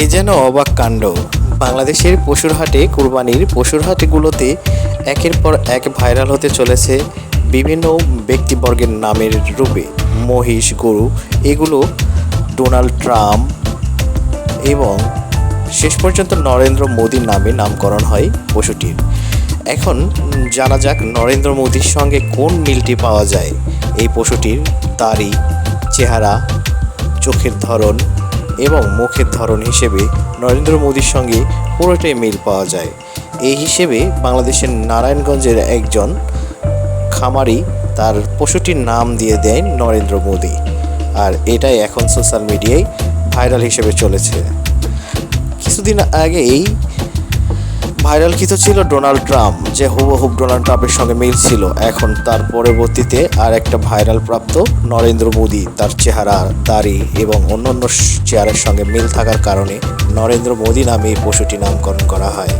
এ যেন অবাক কাণ্ড। বাংলাদেশের পশুর হাটে, কুরবানির পশুর হাটগুলোতে একের পর এক ভাইরাল হতে চলেছে বিভিন্ন ব্যক্তিবর্গের নামের রূপে। মহিষ, গরু, এগুলো ডোনাল্ড ট্রাম্প এবং শেষ পর্যন্ত নরেন্দ্র মোদীর নামে নামকরণ হয় পশুটির। এখন জানা যাক নরেন্দ্র মোদীর সঙ্গে কোন মিলটি পাওয়া যায়। এই পশুটির দাড়ি, চেহারা, চোখের ধরন এবং মুখের ধরন হিসেবে নরেন্দ্র মোদীর সঙ্গে পুরোটাই মিল পাওয়া যায়। এই হিসেবে বাংলাদেশের নারায়ণগঞ্জের একজন খামারি তার পশুটির নাম দিয়ে দেয় নরেন্দ্র মোদী, আর এটাই এখন সোশ্যাল মিডিয়ায় ভাইরাল হিসেবে চলেছে। কিছুদিন আগেই ভাইরালকৃত ছিল ডোনাল্ড ট্রাম্প, যে হুবহুব ডোনাল্ড ট্রাম্পের সঙ্গে মিল ছিল। এখন তার পরবর্তীতে আর একটা ভাইরাল প্রাপ্ত নরেন্দ্র মোদী, তার চেহারা, দাড়ি এবং অন্যান্য চেহারার সঙ্গে মিল থাকার কারণে নরেন্দ্র মোদী নামে এই পশুটি নামকরণ করা হয়।